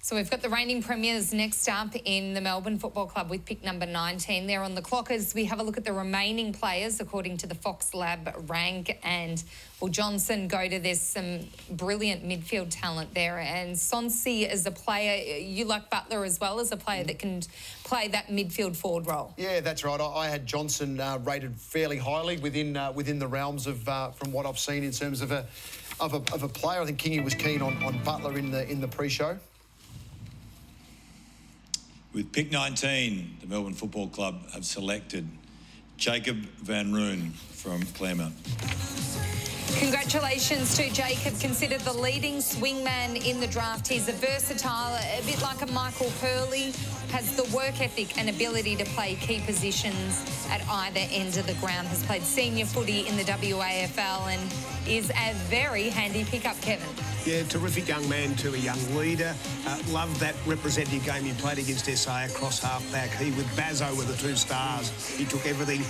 So we've got the reigning premiers next up in the Melbourne Football Club with pick number 19. They're on the clock as we have a look at the remaining players according to the Fox Lab rank. And, well, Johnson, there's some brilliant midfield talent there. And Sonsi as a player, you like Butler as well as a player that can play that midfield forward role. Yeah, that's right. I had Johnson rated fairly highly within the realms of from what I've seen in terms of a player. I think Kingy was keen on Butler in the pre-show. With pick 19, the Melbourne Football Club have selected Jacob van Rooyen from Claremont. Congratulations to Jacob, considered the leading swingman in the draft. He's a versatile, a bit like a Michael Hurley, has the work ethic and ability to play key positions at either end of the ground, has played senior footy in the WAFL and is a very handy pickup, Kevin. Yeah, terrific young man to a young leader. Loved that representative game he played against SA across half-back. He with Bazzo were the two stars. He took everything.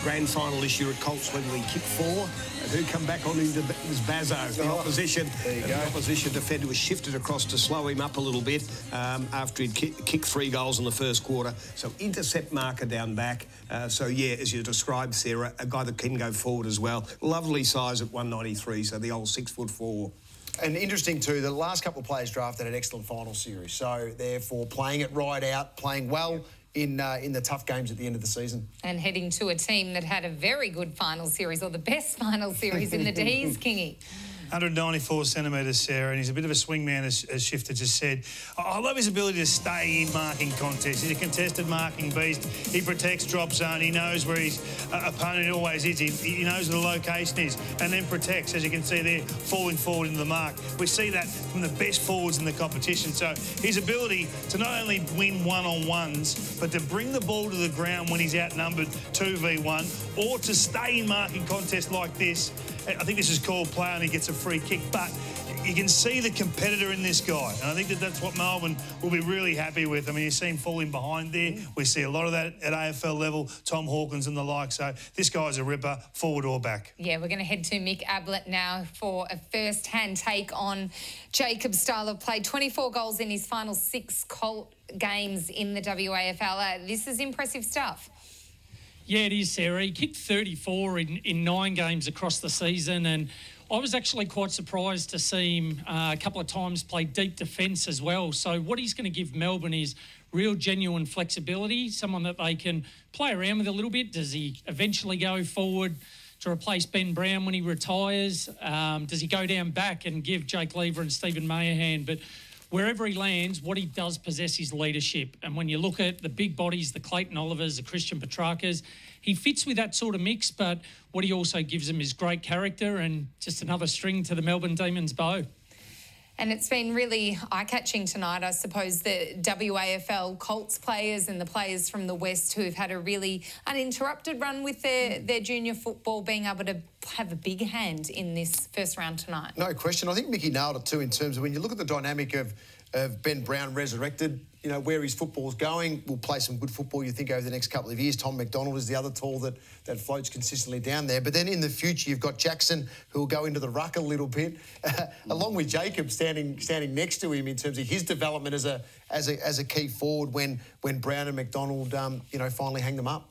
Grand final this year at Colts when we kicked 4. Who come back on him was Bazzo. The opposition defender was shifted across to slow him up a little bit after he'd kicked 3 goals in the first quarter. So intercept marker down back. So, yeah, as you described, Sarah, a guy that can go forward as well. Lovely size at 193, so the old 6'4". And interesting too, the last couple of players drafted an excellent final series. So therefore, playing it right out, playing well in the tough games at the end of the season. And heading to a team that had a very good final series, or the best final series in the D's, Kingy. 194 centimetres, Sarah, and he's a bit of a swingman, as Shifter just said. I love his ability to stay in marking contests. He's a contested marking beast. He protects drop zone. He knows where his opponent always is. He knows where the location is and then protects, as you can see there, falling forward into the mark. We see that from the best forwards in the competition. So his ability to not only win one-on-ones, but to bring the ball to the ground when he's outnumbered 2v1, or to stay in marking contests like this. I think this is called play and he gets a free kick, but you can see the competitor in this guy, and I think that's what Melbourne will be really happy with. I mean, you see him falling behind there. We see a lot of that at AFL level, Tom Hawkins and the like, so this guy's a ripper, forward or back. Yeah, we're going to head to Mick Ablett now for a first-hand take on Jacob's style of play. 24 goals in his final 6 Colt games in the WAFL. This is impressive stuff. Yeah, it is, Sarah. He kicked 34 in 9 games across the season, and I was actually quite surprised to see him a couple of times play deep defence as well. So what he's going to give Melbourne is real genuine flexibility, someone that they can play around with a little bit. Does he eventually go forward to replace Ben Brown when he retires? Does he go down back and give Jake Lever and Stephen May a hand? But wherever he lands, what he does possess is leadership. And when you look at the big bodies, the Clayton Olivers, the Christian Petrakas, he fits with that sort of mix, but what he also gives them is great character and just another string to the Melbourne Demons' bow. And it's been really eye-catching tonight, I suppose, the WAFL Colts players and the players from the West who have had a really uninterrupted run with their junior football being able to have a big hand in this first round tonight. No question. I think Mickey nailed it too in terms of when you look at the dynamic of Ben Brown resurrected, you know, where his football's going, will play some good football, you think, over the next couple of years. Tom McDonald is the other tall that floats consistently down there. But then in the future, you've got Jackson, who will go into the ruck a little bit, along with Jacob standing next to him in terms of his development as a key forward when Brown and McDonald, you know, finally hang them up.